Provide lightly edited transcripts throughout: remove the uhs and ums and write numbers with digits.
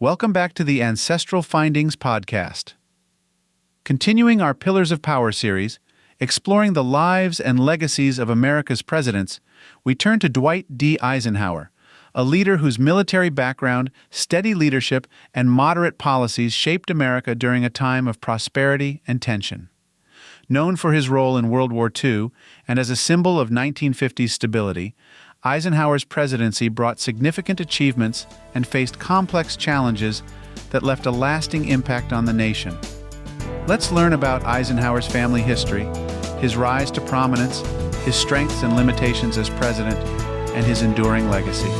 Welcome back to the Ancestral Findings podcast. Continuing our Pillars of Power series, exploring the lives and legacies of America's presidents, we turn to Dwight D. Eisenhower, a leader whose military background, steady leadership, and moderate policies shaped America during a time of prosperity and tension. Known for his role in World War II and as a symbol of 1950s stability, Eisenhower's presidency brought significant achievements and faced complex challenges that left a lasting impact on the nation. Let's learn about Eisenhower's family history, his rise to prominence, his strengths and limitations as president, and his enduring legacy.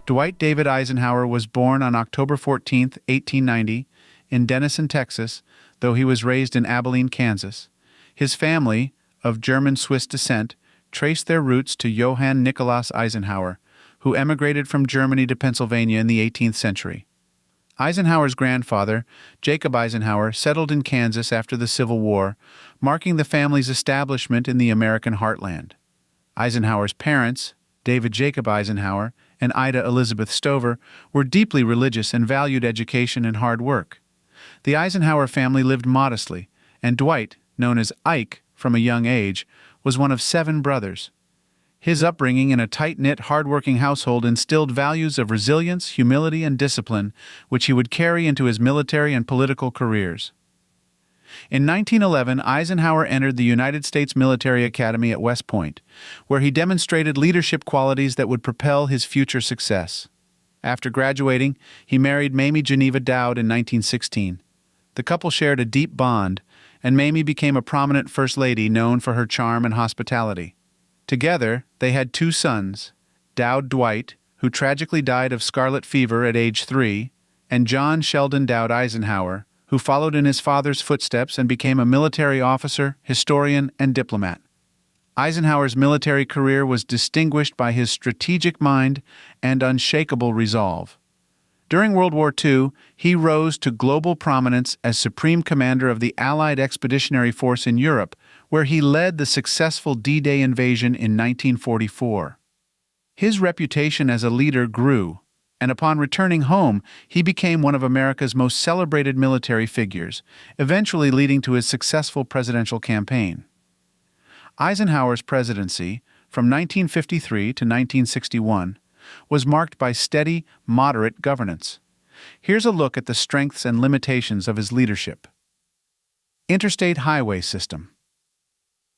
Dwight David Eisenhower was born on October 14, 1890, in Denison, Texas, though he was raised in Abilene, Kansas. His family, of German-Swiss descent, traced their roots to Johann Nikolaus Eisenhower, who emigrated from Germany to Pennsylvania in the 18th century. Eisenhower's grandfather, Jacob Eisenhower, settled in Kansas after the Civil War, marking the family's establishment in the American heartland. Eisenhower's parents, David Jacob Eisenhower and Ida Elizabeth Stover, were deeply religious and valued education and hard work. The Eisenhower family lived modestly, and Dwight, known as Ike from a young age, was one of 7 brothers. His upbringing in a tight-knit, hard-working household instilled values of resilience, humility, and discipline, which he would carry into his military and political careers. In 1911, Eisenhower entered the United States Military Academy at West Point, where he demonstrated leadership qualities that would propel his future success. After graduating, he married Mamie Geneva Dowd in 1916. The couple shared a deep bond, and Mamie became a prominent First Lady known for her charm and hospitality. Together, they had 2 sons, Dowd Dwight, who tragically died of scarlet fever at age 3, and John Sheldon Dowd Eisenhower, who followed in his father's footsteps and became a military officer, historian, and diplomat. Eisenhower's military career was distinguished by his strategic mind and unshakable resolve. During World War II, he rose to global prominence as Supreme Commander of the Allied Expeditionary Force in Europe, where he led the successful D-Day invasion in 1944. His reputation as a leader grew, and upon returning home, he became one of America's most celebrated military figures, eventually leading to his successful presidential campaign. Eisenhower's presidency, from 1953 to 1961, was marked by steady, moderate governance. Here's a look at the strengths and limitations of his leadership. Interstate highway system.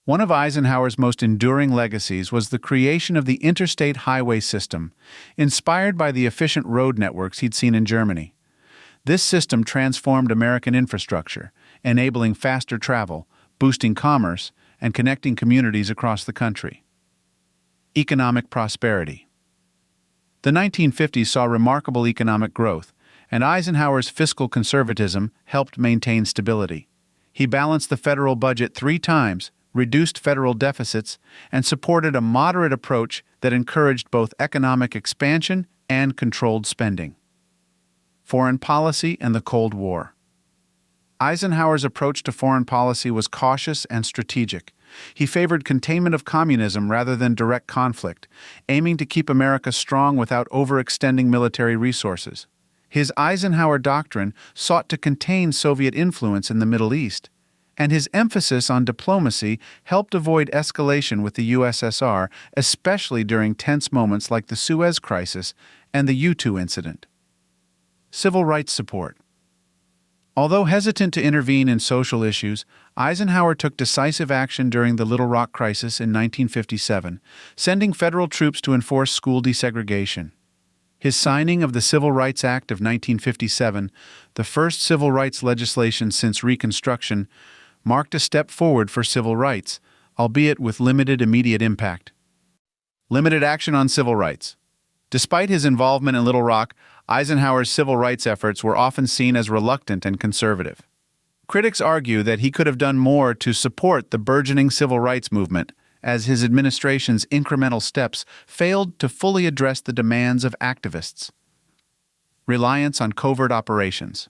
One of Eisenhower's most enduring legacies was the creation of the interstate highway system, inspired by the efficient road networks he'd seen in Germany. This system transformed American infrastructure, enabling faster travel, boosting commerce, and connecting communities across the country. Economic prosperity. The 1950s saw remarkable economic growth, and Eisenhower's fiscal conservatism helped maintain stability. He balanced the federal budget 3 times, reduced federal deficits, and supported a moderate approach that encouraged both economic expansion and controlled spending. Foreign policy and the Cold War. Eisenhower's approach to foreign policy was cautious and strategic. He favored containment of communism rather than direct conflict, aiming to keep America strong without overextending military resources. His Eisenhower Doctrine sought to contain Soviet influence in the Middle East, and his emphasis on diplomacy helped avoid escalation with the USSR, especially during tense moments like the Suez Crisis and the U-2 incident. Civil rights support. Although hesitant to intervene in social issues, Eisenhower took decisive action during the Little Rock Crisis in 1957, sending federal troops to enforce school desegregation. His signing of the Civil Rights Act of 1957, the first civil rights legislation since Reconstruction, marked a step forward for civil rights, albeit with limited immediate impact. Limited action on civil rights. Despite his involvement in Little Rock, Eisenhower's civil rights efforts were often seen as reluctant and conservative. Critics argue that he could have done more to support the burgeoning civil rights movement, as his administration's incremental steps failed to fully address the demands of activists. Reliance on covert operations.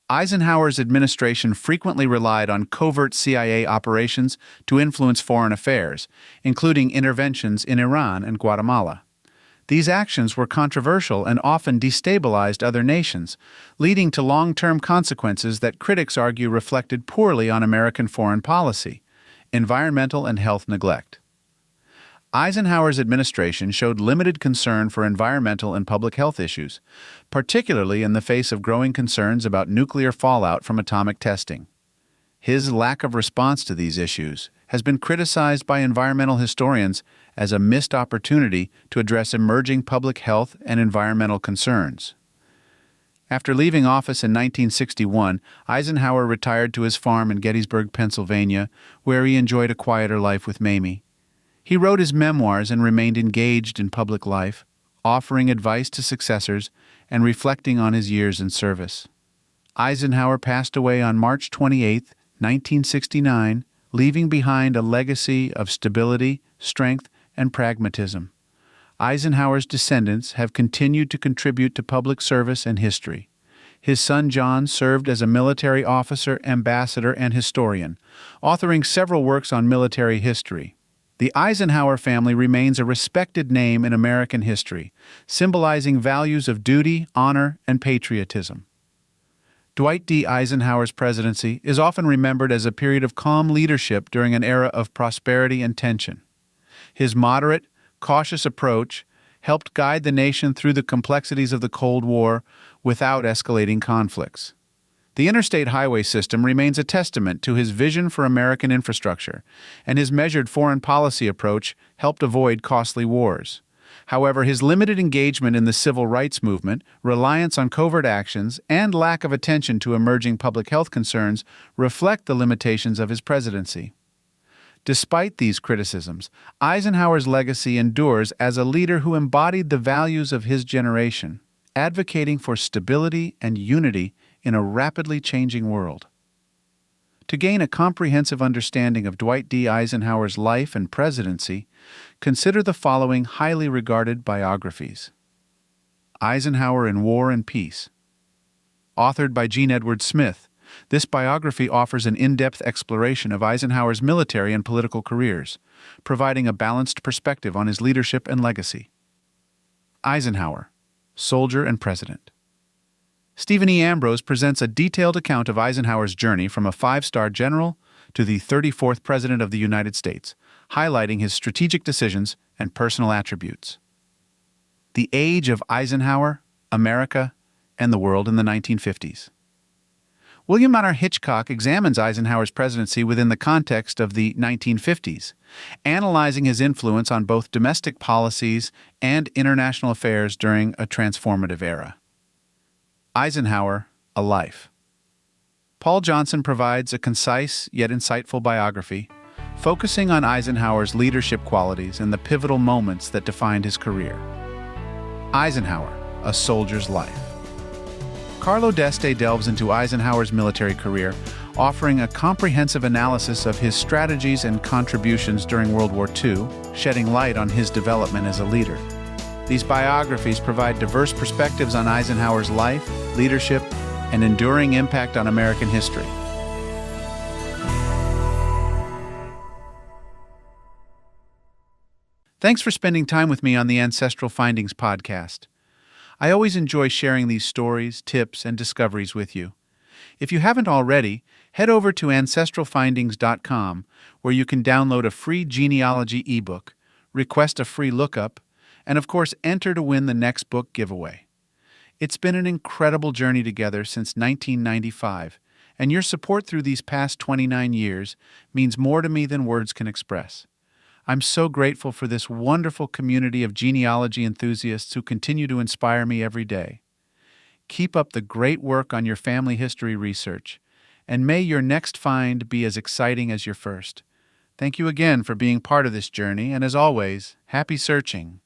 Eisenhower's administration frequently relied on covert CIA operations to influence foreign affairs, including interventions in Iran and Guatemala. These actions were controversial and often destabilized other nations, leading to long-term consequences that critics argue reflected poorly on American foreign policy: environmental and health neglect. Eisenhower's administration showed limited concern for environmental and public health issues, particularly in the face of growing concerns about nuclear fallout from atomic testing. His lack of response to these issues has been criticized by environmental historians as a missed opportunity to address emerging public health and environmental concerns. After leaving office in 1961, Eisenhower retired to his farm in Gettysburg, Pennsylvania, where he enjoyed a quieter life with Mamie. He wrote his memoirs and remained engaged in public life, offering advice to successors and reflecting on his years in service. Eisenhower passed away on March 28, 1969, leaving behind a legacy of stability, strength, and pragmatism. Eisenhower's descendants have continued to contribute to public service and history. His son John served as a military officer, ambassador, and historian, authoring several works on military history. The Eisenhower family remains a respected name in American history, symbolizing values of duty, honor, and patriotism. Dwight D. Eisenhower's presidency is often remembered as a period of calm leadership during an era of prosperity and tension. His moderate, cautious approach helped guide the nation through the complexities of the Cold War without escalating conflicts. The interstate highway system remains a testament to his vision for American infrastructure, and his measured foreign policy approach helped avoid costly wars. However, his limited engagement in the civil rights movement, reliance on covert actions, and lack of attention to emerging public health concerns reflect the limitations of his presidency. Despite these criticisms, Eisenhower's legacy endures as a leader who embodied the values of his generation, advocating for stability and unity in a rapidly changing world. To gain a comprehensive understanding of Dwight D. Eisenhower's life and presidency, consider the following highly regarded biographies. Eisenhower in War and Peace. Authored by Gene Edward Smith, this biography offers an in-depth exploration of Eisenhower's military and political careers, providing a balanced perspective on his leadership and legacy. Eisenhower, Soldier and President. Stephen E. Ambrose presents a detailed account of Eisenhower's journey from a five-star general to the 34th President of the United States, highlighting his strategic decisions and personal attributes. The Age of Eisenhower, America, and the World in the 1950s. William Miner Hitchcock examines Eisenhower's presidency within the context of the 1950s, analyzing his influence on both domestic policies and international affairs during a transformative era. Eisenhower, A Life. Paul Johnson provides a concise yet insightful biography, focusing on Eisenhower's leadership qualities and the pivotal moments that defined his career. Eisenhower, A Soldier's Life. Carlo D'Este delves into Eisenhower's military career, offering a comprehensive analysis of his strategies and contributions during World War II, shedding light on his development as a leader. These biographies provide diverse perspectives on Eisenhower's life, leadership, and enduring impact on American history. Thanks for spending time with me on the Ancestral Findings podcast. I always enjoy sharing these stories, tips, and discoveries with you. If you haven't already, head over to ancestralfindings.com, where you can download a free genealogy ebook, request a free lookup, and of course enter to win the next book giveaway. It's been an incredible journey together since 1995, and your support through these past 29 years means more to me than words can express. I'm so grateful for this wonderful community of genealogy enthusiasts who continue to inspire me every day. Keep up the great work on your family history research, and may your next find be as exciting as your first. Thank you again for being part of this journey, and as always, happy searching.